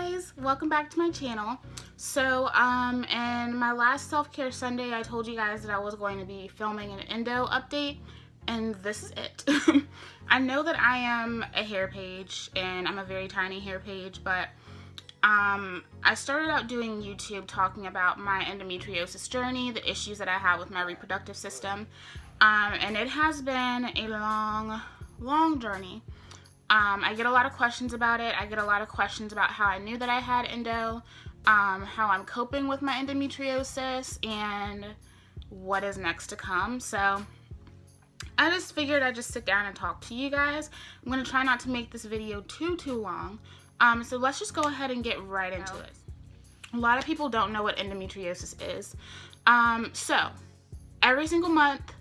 guys, welcome back to my channel. So in my last self-care Sunday I told you guys that I was going to be filming an endo update, and this is it. I know that I am a hair page and I'm a very tiny hair page, but I started out doing YouTube talking about my endometriosis journey, the issues that I have with my reproductive system, and it has been a long journey. I get a lot of questions about it. I get a lot of questions about how I knew that I had endo, how I'm coping with my endometriosis, and what is next to come. So I just figured I'd just sit down and talk to you guys. I'm going to try not to make this video too long. So let's just go ahead and get right into it. A lot of people don't know what endometriosis is. So every single month,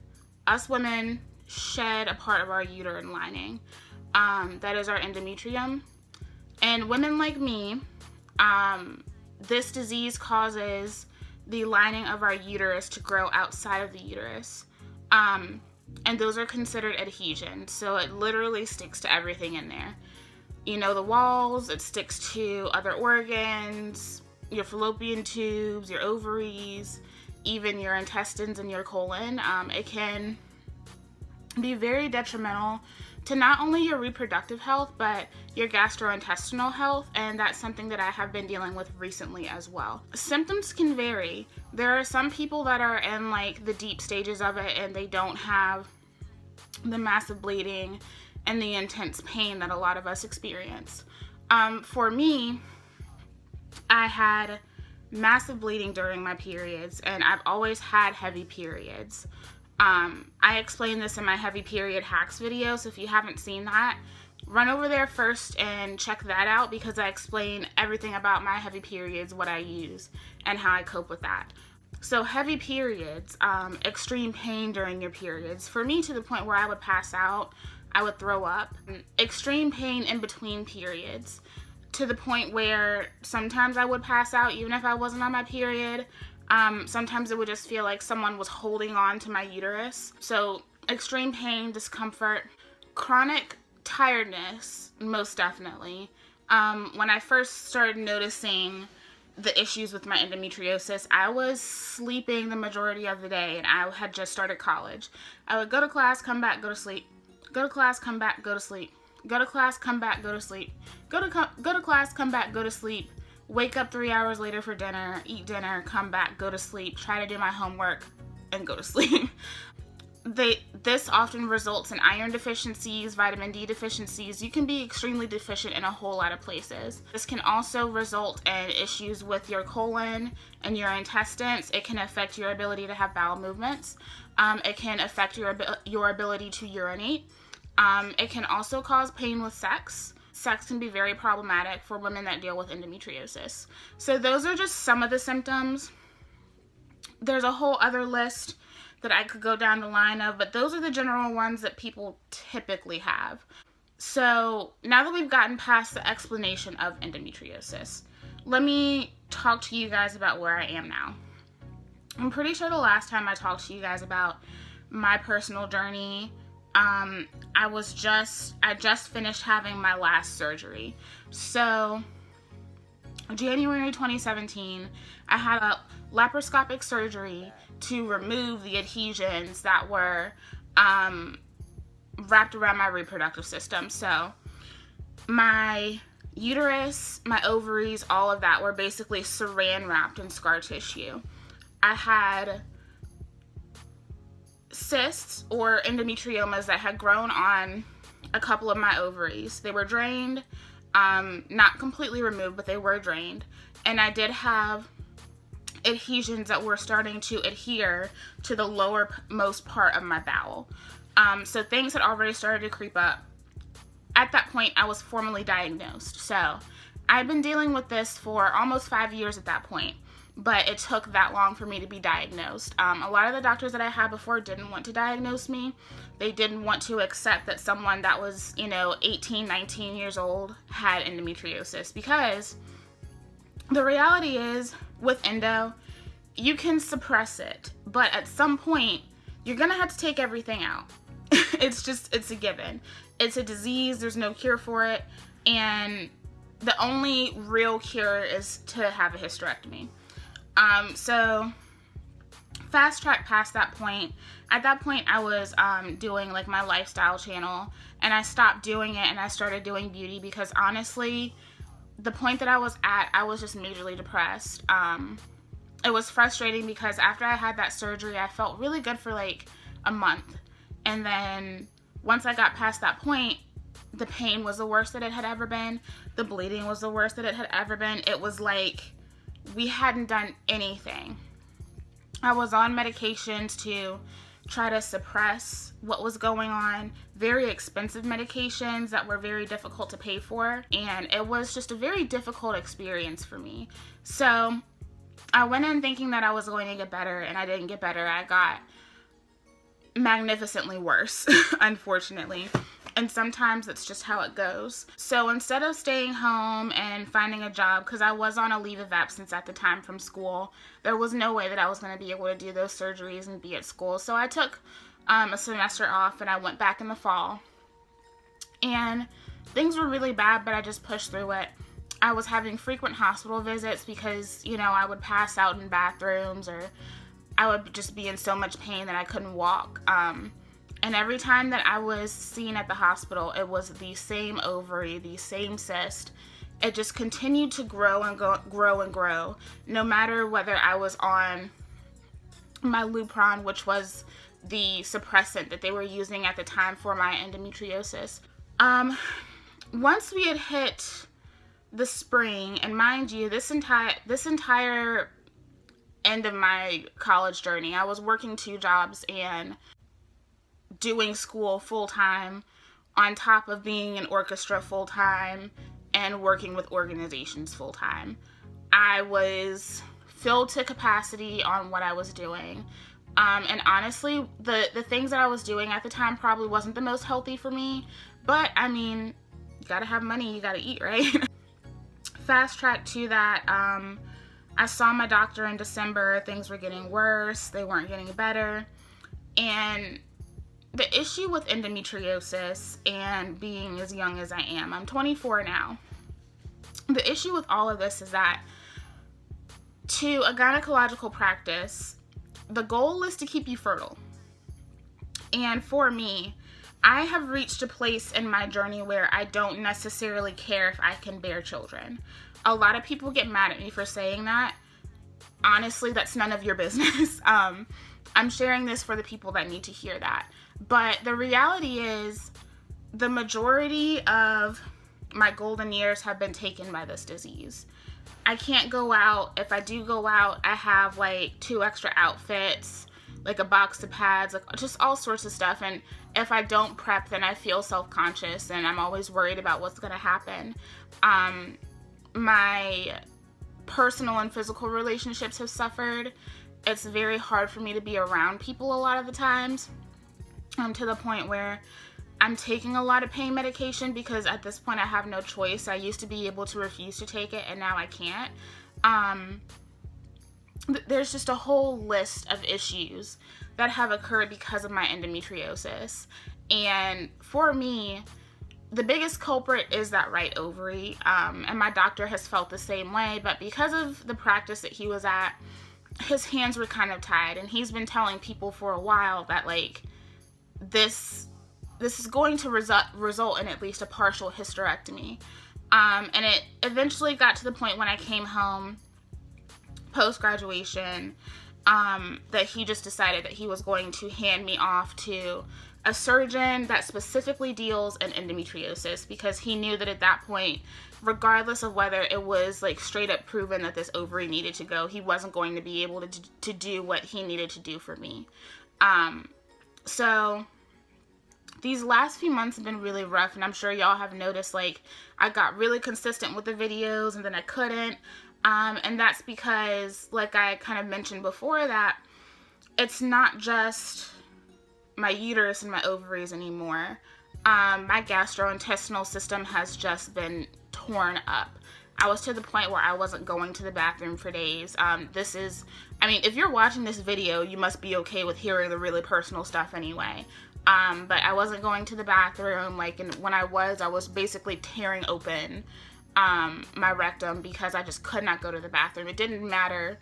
us women shed a part of our uterine lining. That is our endometrium. And women like me, this disease causes the lining of our uterus to grow outside of the uterus. And those are considered adhesions. So it literally sticks to everything in there. You know, the walls, it sticks to other organs, your fallopian tubes, your ovaries, even your intestines and your colon. It can be very detrimental to not only your reproductive health, but your gastrointestinal health, and that's something that I have been dealing with recently as well. Symptoms can vary. There are some people that are in like the deep stages of it and they don't have the massive bleeding and the intense pain that a lot of us experience. For me, I had massive bleeding during my periods, and I've always had heavy periods. I explained this in my heavy period hacks video, so if you haven't seen that, run over there first and check that out, because I explain everything about my heavy periods, what I use, and how I cope with that. So heavy periods, extreme pain during your periods, for me to the point where I would pass out, I would throw up. Extreme pain in between periods, to the point where sometimes I would pass out even if I wasn't on my period. Sometimes it would just feel like someone was holding on to my uterus. So extreme pain, discomfort, chronic tiredness, most definitely. When I first started noticing the issues with my endometriosis, I was sleeping the majority of the day, and I had just started college. I would go to class, come back, go to sleep. Go to class, come back, go to sleep. Go to class, come back, go to sleep. Go to class, come back, go to sleep. Wake up 3 hours later for dinner, eat dinner, come back, go to sleep, try to do my homework, and go to sleep. This often results in iron deficiencies, vitamin D deficiencies. You can be extremely deficient in a whole lot of places. This can also result in issues with your colon and your intestines. It can affect your ability to have bowel movements. It can affect your ability to urinate. It can also cause pain with sex. Sex can be very problematic for women that deal with endometriosis. So those are just some of the symptoms. There's a whole other list that I could go down the line of, but those are the general ones that people typically have. So now that we've gotten past the explanation of endometriosis, let me talk to you guys about where I am now. I'm pretty sure the last time I talked to you guys about my personal journey, I just finished having my last surgery. So January 2017, I had a laparoscopic surgery to remove the adhesions that were wrapped around my reproductive system. So my uterus, my ovaries, all of that were basically saran wrapped in scar tissue. I had cysts or endometriomas that had grown on a couple of my ovaries. They were drained, not completely removed, but they were drained. And I did have adhesions that were starting to adhere to the lowermost part of my bowel. So things had already started to creep up. At that point, I was formally diagnosed. So I've been dealing with this for almost 5 years at that point, but it took that long for me to be diagnosed. A lot of the doctors that I had before didn't want to diagnose me. They didn't want to accept that someone that was, 18, 19 years old had endometriosis, because the reality is with endo, you can suppress it, but at some point, you're gonna have to take everything out. It's a given. It's a disease, there's no cure for it, and the only real cure is to have a hysterectomy. So fast track past that point. At that point, I was doing like my lifestyle channel, and I stopped doing it and I started doing beauty because honestly, the point that I was at, I was just majorly depressed. It was frustrating because after I had that surgery, I felt really good for like a month. And then once I got past that point, the pain was the worst that it had ever been. The bleeding was the worst that it had ever been. It was like we hadn't done anything. I was on medications to try to suppress what was going on. Very expensive medications that were very difficult to pay for. And it was just a very difficult experience for me. So I went in thinking that I was going to get better, and I didn't get better. I got magnificently worse, unfortunately. And sometimes it's just how it goes. So instead of staying home and finding a job, because I was on a leave of absence at the time from school, there was no way that I was going to be able to do those surgeries and be at school. So I took a semester off, and I went back in the fall. And things were really bad, but I just pushed through it. I was having frequent hospital visits because, you know, I would pass out in bathrooms, or I would just be in so much pain that I couldn't walk. And every time that I was seen at the hospital, it was the same ovary, the same cyst. It just continued to grow and grow and grow, no matter whether I was on my Lupron, which was the suppressant that they were using at the time for my endometriosis. Once we had hit the spring, and mind you, this entire end of my college journey, I was working 2 jobs and doing school full-time on top of being in orchestra full-time and working with organizations full-time. I was filled to capacity on what I was doing. And honestly, the things that I was doing at the time probably wasn't the most healthy for me, but I mean, you gotta have money, you gotta eat, right? Fast track to that, I saw my doctor in December. Things were getting worse, they weren't getting better. And the issue with endometriosis and being as young as I am, I'm 24 now. The issue with all of this is that to a gynecological practice, the goal is to keep you fertile. And for me, I have reached a place in my journey where I don't necessarily care if I can bear children. A lot of people get mad at me for saying that. Honestly, that's none of your business. I'm sharing this for the people that need to hear that. But the reality is, the majority of my golden years have been taken by this disease. I can't go out. If I do go out, I have like 2 extra outfits, like a box of pads, like just all sorts of stuff. And if I don't prep, then I feel self-conscious, and I'm always worried about what's going to happen. My personal and physical relationships have suffered. It's very hard for me to be around people a lot of the times, to the point where I'm taking a lot of pain medication because at this point I have no choice. I used to be able to refuse to take it, and now I can't. There's just a whole list of issues that have occurred because of my endometriosis. And for me, the biggest culprit is that right ovary. And my doctor has felt the same way, but because of the practice that he was at, his hands were kind of tied, and he's been telling people for a while that like this is going to result in at least a partial hysterectomy. And it eventually got to the point when I came home post-graduation, that he just decided that he was going to hand me off to a surgeon that specifically deals in endometriosis, because he knew that at that point, regardless of whether it was like straight up proven that this ovary needed to go, he wasn't going to be able to do what he needed to do for me. So these last few months have been really rough, and I'm sure y'all have noticed, like, I got really consistent with the videos and then I couldn't. And that's because, like I kind of mentioned before, that it's not just my uterus and my ovaries anymore. My gastrointestinal system has just been torn up. I was to the point where I wasn't going to the bathroom for days. I mean, if you're watching this video, you must be okay with hearing the really personal stuff anyway. But I wasn't going to the bathroom, like, and when I was basically tearing open my rectum because I just could not go to the bathroom. It didn't matter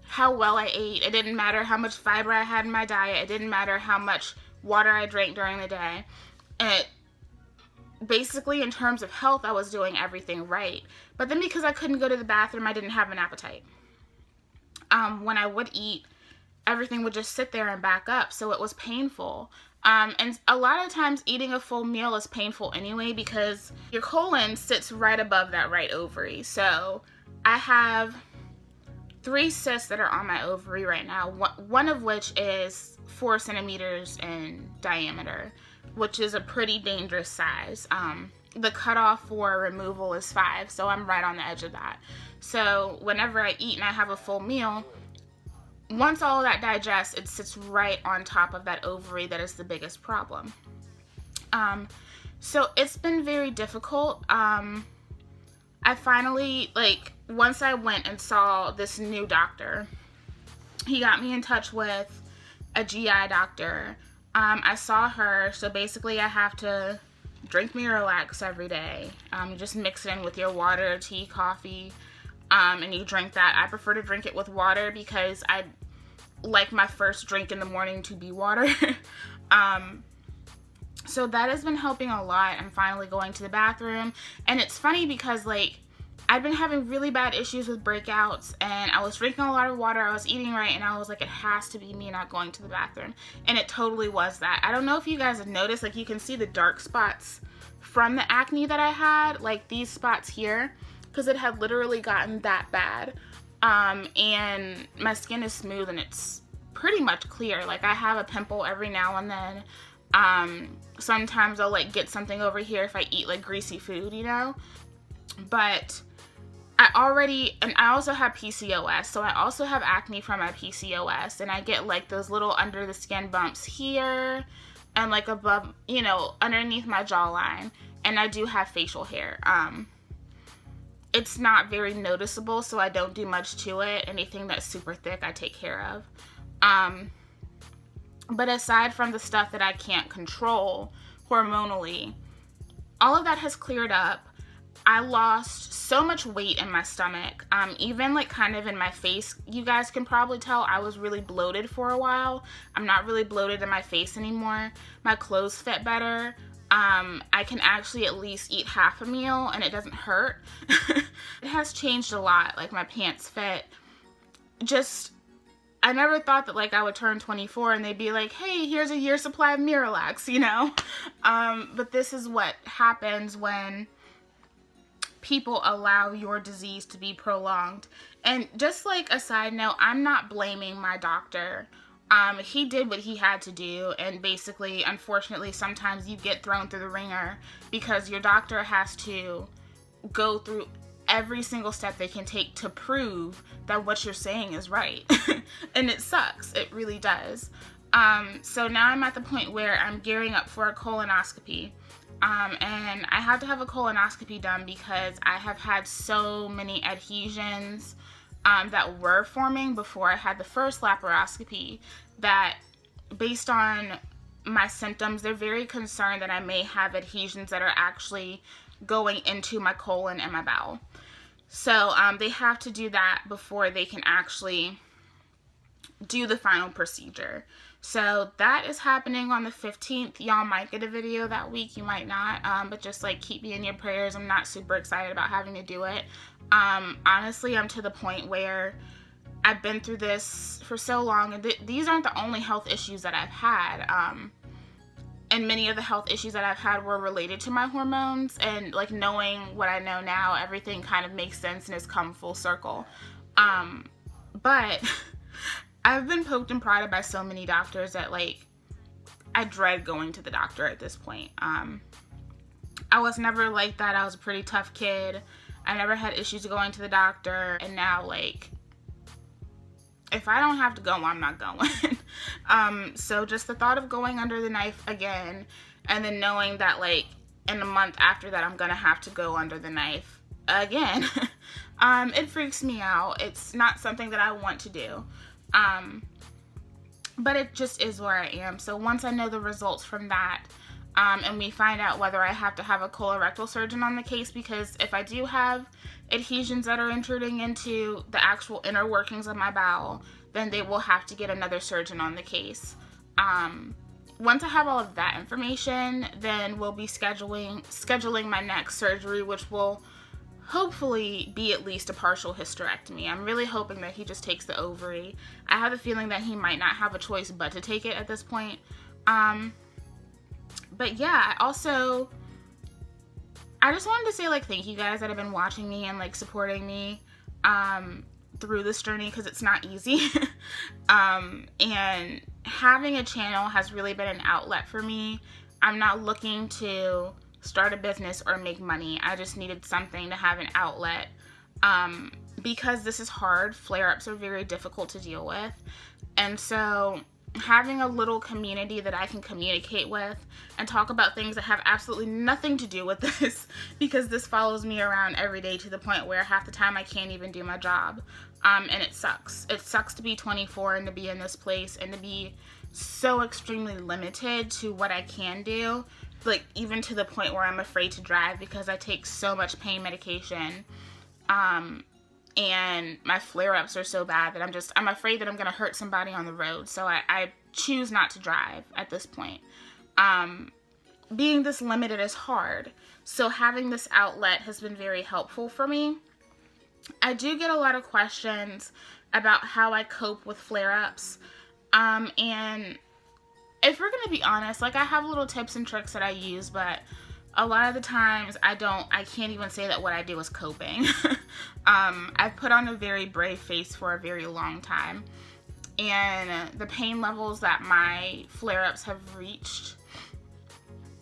how well I ate. It didn't matter how much fiber I had in my diet. It didn't matter how much water I drank during the day. It basically, in terms of health, I was doing everything right. But then because I couldn't go to the bathroom, I didn't have an appetite. When I would eat, everything would just sit there and back up, so it was painful. And a lot of times eating a full meal is painful anyway because your colon sits right above that right ovary. So I have 3 cysts that are on my ovary right now, one of which is 4 centimeters in diameter, which is a pretty dangerous size. The cutoff for removal is 5, so I'm right on the edge of that. So whenever I eat and I have a full meal, once all of that digests, it sits right on top of that ovary that is the biggest problem. So it's been very difficult. I finally, once I went and saw this new doctor, he got me in touch with a GI doctor. I saw her, so basically I have to drink Miralax every day. You just mix it in with your water, tea, coffee, and you drink that. I prefer to drink it with water because I like my first drink in the morning to be water. So that has been helping a lot. I'm finally going to the bathroom. And it's funny because, I've been having really bad issues with breakouts, and I was drinking a lot of water, I was eating right, and I was like, it has to be me not going to the bathroom. And it totally was that. I don't know if you guys have noticed, you can see the dark spots from the acne that I had, these spots here, because it had literally gotten that bad. And my skin is smooth and it's pretty much clear. I have a pimple every now and then. Sometimes I'll get something over here if I eat greasy food, but I also have PCOS, so I also have acne from my PCOS, and I get those little under the skin bumps here and above, underneath my jawline, and I do have facial hair. It's not very noticeable, so I don't do much to it. Anything that's super thick, I take care of. But aside from the stuff that I can't control hormonally, all of that has cleared up. I lost so much weight in my stomach, even kind of in my face. You guys can probably tell I was really bloated for a while. I'm not really bloated in my face anymore. My clothes fit better. I can actually at least eat half a meal and it doesn't hurt. It has changed a lot. My pants fit. I never thought that I would turn 24 and they'd be like, hey, here's a year's supply of Miralax, But this is what happens when people allow your disease to be prolonged. And just a side note, I'm not blaming my doctor. He did what he had to do, and basically, unfortunately, sometimes you get thrown through the ringer because your doctor has to go through every single step they can take to prove that what you're saying is right. And it sucks. It really does. So now I'm at the point where I'm gearing up for a colonoscopy. And I had to have a colonoscopy done because I have had so many adhesions that were forming before I had the first laparoscopy that, based on my symptoms, they're very concerned that I may have adhesions that are actually going into my colon and my bowel. So they have to do that before they can actually do the final procedure. So that is happening on the 15th. Y'all might get a video that week, you might not, but just keep me in your prayers. I'm not super excited about having to do it. Honestly, I'm to the point where I've been through this for so long, and these aren't the only health issues that I've had. And many of the health issues that I've had were related to my hormones, and knowing what I know now, everything kind of makes sense and has come full circle. But I've been poked and prodded by so many doctors that I dread going to the doctor at this point. I was never like that. I was a pretty tough kid. I never had issues going to the doctor, and now if I don't have to go, I'm not going. So just the thought of going under the knife again, and then knowing that in a month after that I'm gonna have to go under the knife again, it freaks me out. It's not something that I want to do. But it just is where I am. So once I know the results from that, and we find out whether I have to have a colorectal surgeon on the case, because if I do have adhesions that are intruding into the actual inner workings of my bowel, then they will have to get another surgeon on the case. Once I have all of that information, then we'll be scheduling my next surgery, which will hopefully be at least a partial hysterectomy. I'm really hoping that he just takes the ovary. I have a feeling that he might not have a choice but to take it at this point. But yeah, I just wanted to say, like, thank you guys that have been watching me and, like, supporting me through this journey, because it's not easy. And having a channel has really been an outlet for me. I'm not looking to start a business or make money. I just needed something to have an outlet. Because this is hard. Flare-ups are very difficult to deal with. And so having a little community that I can communicate with and talk about things that have absolutely nothing to do with this, because this follows me around every day to the point where half the time I can't even do my job. And it sucks. It sucks to be 24 and to be in this place and to be so extremely limited to what I can do. Like, even to the point where I'm afraid to drive because I take so much pain medication. And my flare-ups are so bad that I'm afraid that I'm going to hurt somebody on the road. So I choose not to drive at this point. Being this limited is hard. So having this outlet has been very helpful for me. I do get a lot of questions about how I cope with flare-ups. And if we're going to be honest, like, I have little tips and tricks that I use, but a lot of the times I can't even say that what I do is coping. I've put on a very brave face for a very long time. And the pain levels that my flare-ups have reached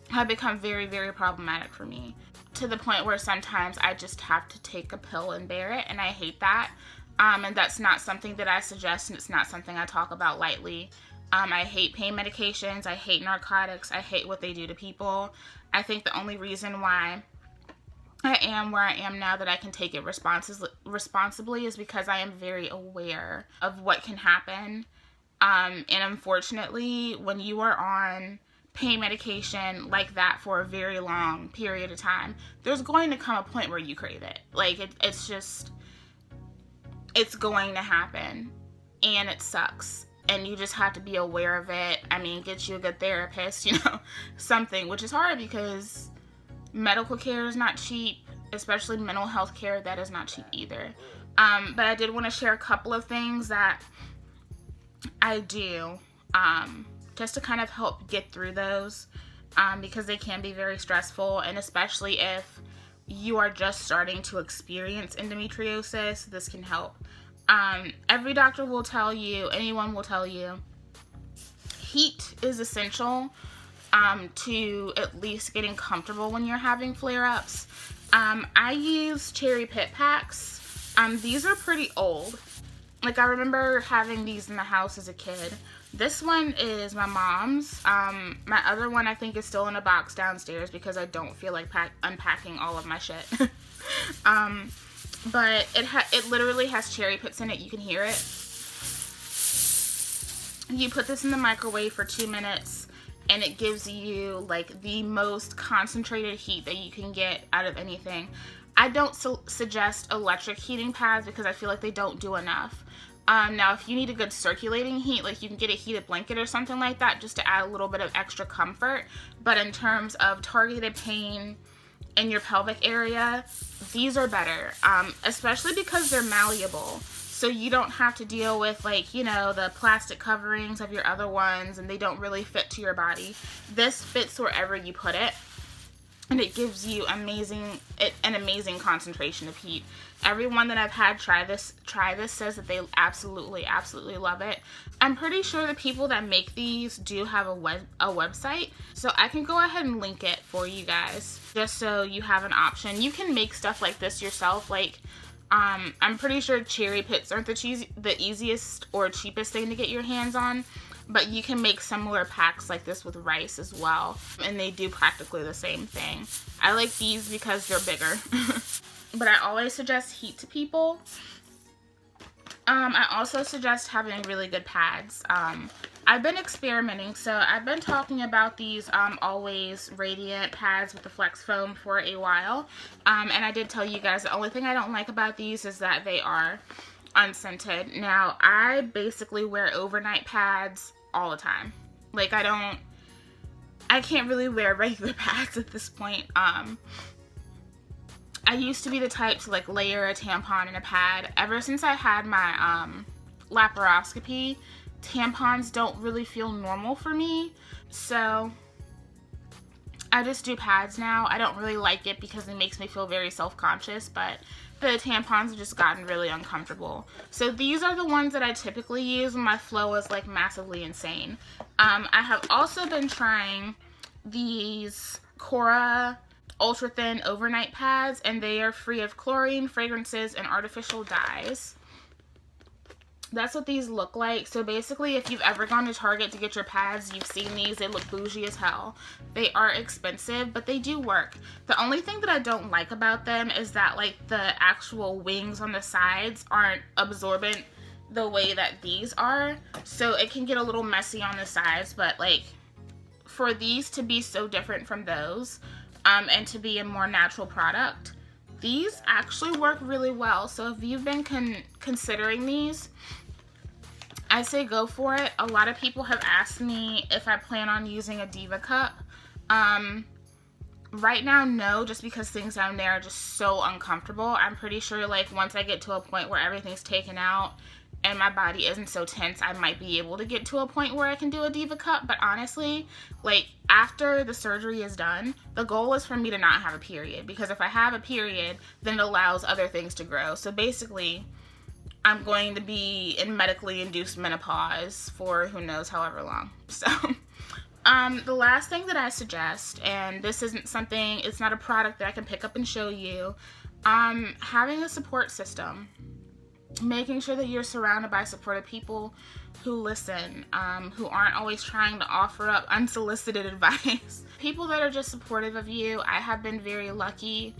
have become very, very problematic for me. To the point where sometimes I just have to take a pill and bear it, and I hate that. And that's not something that I suggest, and it's not something I talk about lightly. I hate pain medications, I hate narcotics, I hate what they do to people. I think the only reason why I am where I am now, that I can take it responsibly, is because I am very aware of what can happen. And unfortunately, when you are on pain medication like that for a very long period of time, there's going to come a point where you crave it. Like, it's going to happen, and it sucks. And you just have to be aware of it. I mean, get you a good therapist, something, which is hard because medical care is not cheap, especially mental health care. That is not cheap either. But I did want to share a couple of things that I do just to kind of help get through those, because they can be very stressful, and especially if you are just starting to experience endometriosis, this can help. Every doctor will tell you, anyone will tell you, heat is essential to at least getting comfortable when you're having flare-ups. I use cherry pit packs. These are pretty old. Like, I remember having these in the house as a kid. This one is my mom's. My other one I think is still in a box downstairs because I don't feel like unpacking all of my shit. But it literally has cherry pits in it. You can hear it. You put this in the microwave for 2 minutes, and it gives you, like, the most concentrated heat that you can get out of anything. I don't suggest electric heating pads because I feel like they don't do enough. Now, if you need a good circulating heat, like, you can get a heated blanket or something like that just to add a little bit of extra comfort. But in terms of targeted pain in your pelvic area, these are better, especially because they're malleable. So you don't have to deal with, like, the plastic coverings of your other ones, and they don't really fit to your body. This fits wherever you put it, and it gives you an amazing concentration of heat. Everyone that I've had try this says that they absolutely love it. I'm pretty sure the people that make these do have a website, so I can go ahead and link it for you guys just so you have an option. You can make stuff like this yourself. Like, I'm pretty sure cherry pits aren't the easiest or cheapest thing to get your hands on, but you can make similar packs like this with rice as well, and they do practically the same thing. I like these because they're bigger. But I always suggest heat to people. I also suggest having really good pads. I've been experimenting, so I've been talking about these Always Radiant pads with the Flex Foam for a while, and I did tell you guys the only thing I don't like about these is that they are unscented. Now, I basically wear overnight pads all the time. Like, I can't really wear regular pads at this point. I used to be the type to like layer a tampon and a pad. Ever since I had my laparoscopy, tampons don't really feel normal for me. So I just do pads now. I don't really like it because it makes me feel very self-conscious, but the tampons have just gotten really uncomfortable. So these are the ones that I typically use when my flow is like massively insane. I have also been trying these Cora ultra thin overnight pads, and they are free of chlorine, fragrances, and artificial dyes. That's what these look like. So basically, if you've ever gone to Target to get your pads, you've seen these. They look bougie as hell. They are expensive, but they do work. The only thing that I don't like about them is that like the actual wings on the sides aren't absorbent the way that these are. So it can get a little messy on the sides, but like for these to be so different from those, and to be a more natural product, these actually work really well. So if you've been considering these, I say go for it. A lot of people have asked me if I plan on using a Diva cup. Right now, no, just because things down there are just so uncomfortable. I'm pretty sure like once I get to a point where everything's taken out and my body isn't so tense, I might be able to get to a point where I can do a Diva cup. But honestly, like after the surgery is done, the goal is for me to not have a period, because if I have a period, then it allows other things to grow. So basically, I'm going to be in medically induced menopause for who knows however long. So the last thing that I suggest, and this isn't something, it's not a product that I can pick up and show you, having a support system. Making sure that you're surrounded by supportive people who listen, who aren't always trying to offer up unsolicited advice. People that are just supportive of you. I have been very lucky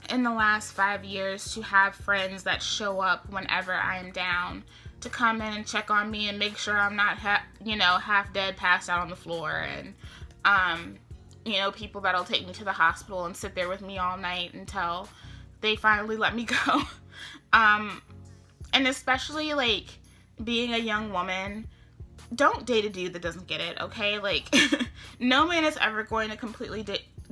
in the last 5 years to have friends that show up whenever I am down, to come in and check on me and make sure I'm not half dead, passed out on the floor, and people that'll take me to the hospital and sit there with me all night until they finally let me go. And especially like being a young woman, don't date a dude that doesn't get it, okay? Like no man is ever going to completely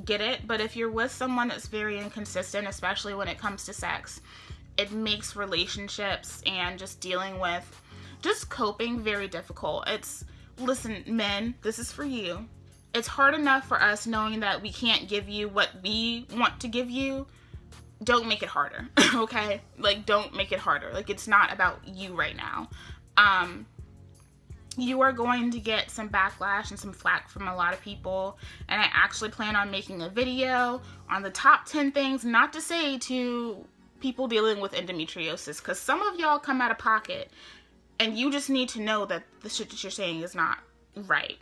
get it, but if you're with someone that's very inconsistent, especially when it comes to sex, it makes relationships and just dealing with just coping very difficult. Listen, men, this is for you. It's hard enough for us knowing that we can't give you what we want to give you. Don't make it harder, okay? Like, don't make it harder. Like, it's not about you right now. You are going to get some backlash and some flack from a lot of people, and I actually plan on making a video on the top 10 things not to say to people dealing with endometriosis, because some of y'all come out of pocket, and you just need to know that the shit that you're saying is not right.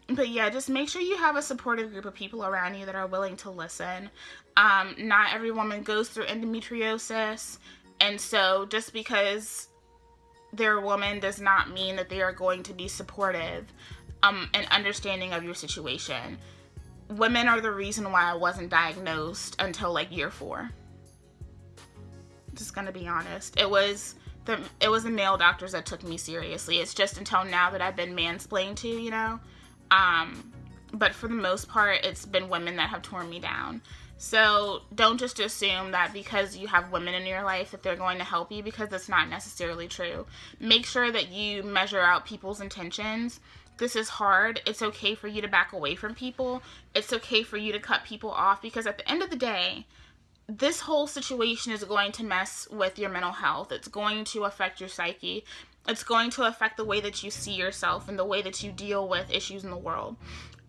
But yeah, just make sure you have a supportive group of people around you that are willing to listen. Not every woman goes through endometriosis, and so just because they're a woman does not mean that they are going to be supportive and understanding of your situation. Women are the reason why I wasn't diagnosed until like year 4. Just gonna be honest. It was the male doctors that took me seriously. It's just until now that I've been mansplained to, but for the most part, it's been women that have torn me down. So don't just assume that because you have women in your life that they're going to help you, because that's not necessarily true. Make sure that you measure out people's intentions. This is hard. It's okay for you to back away from people. It's okay for you to cut people off, because at the end of the day, this whole situation is going to mess with your mental health. It's going to affect your psyche. It's going to affect the way that you see yourself and the way that you deal with issues in the world.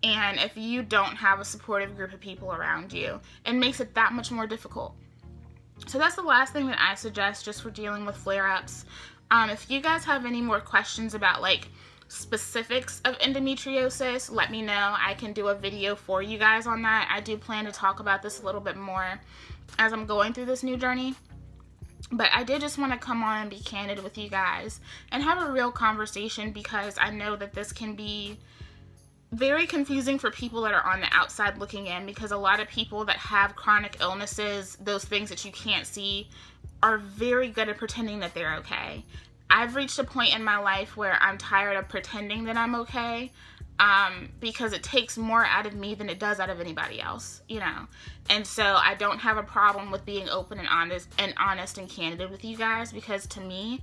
And if you don't have a supportive group of people around you, it makes it that much more difficult. So that's the last thing that I suggest just for dealing with flare-ups. If you guys have any more questions about like specifics of endometriosis, let me know. I can do a video for you guys on that. I do plan to talk about this a little bit more as I'm going through this new journey. But I did just want to come on and be candid with you guys and have a real conversation, because I know that this can be very confusing for people that are on the outside looking in, because a lot of people that have chronic illnesses, those things that you can't see, are very good at pretending that they're okay. I've reached a point in my life where I'm tired of pretending that I'm okay, because it takes more out of me than it does out of anybody else, you know. And so I don't have a problem with being open and honest and candid with you guys, because to me,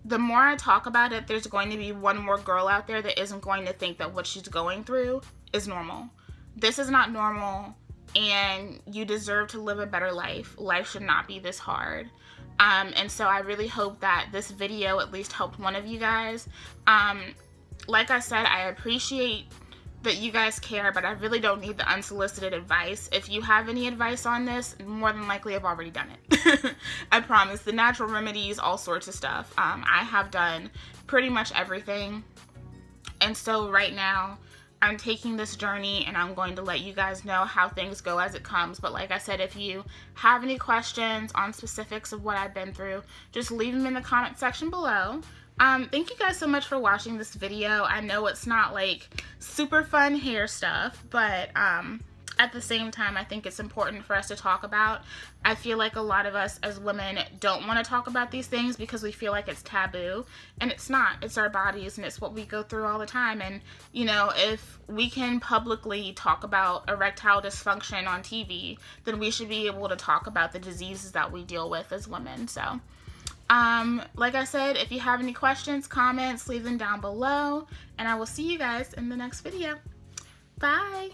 the more I talk about it, there's going to be one more girl out there that isn't going to think that what she's going through is normal. This is not normal, and you deserve to live a better life. Life should not be this hard. And so I really hope that this video at least helped one of you guys. Like I said, I appreciate that you guys care, but I really don't need the unsolicited advice. If you have any advice on this, more than likely I've already done it. I promise. The natural remedies, all sorts of stuff. I have done pretty much everything. And so right now, I'm taking this journey, and I'm going to let you guys know how things go as it comes. But like I said, if you have any questions on specifics of what I've been through, just leave them in the comment section below. Thank you guys so much for watching this video. I know it's not like super fun hair stuff, but at the same time, I think it's important for us to talk about. I feel like a lot of us as women don't want to talk about these things because we feel like it's taboo, and it's not. It's our bodies, and it's what we go through all the time. And, you know, if we can publicly talk about erectile dysfunction on TV, then we should be able to talk about the diseases that we deal with as women. So, like I said, if you have any questions, comments, leave them down below, and I will see you guys in the next video. Bye!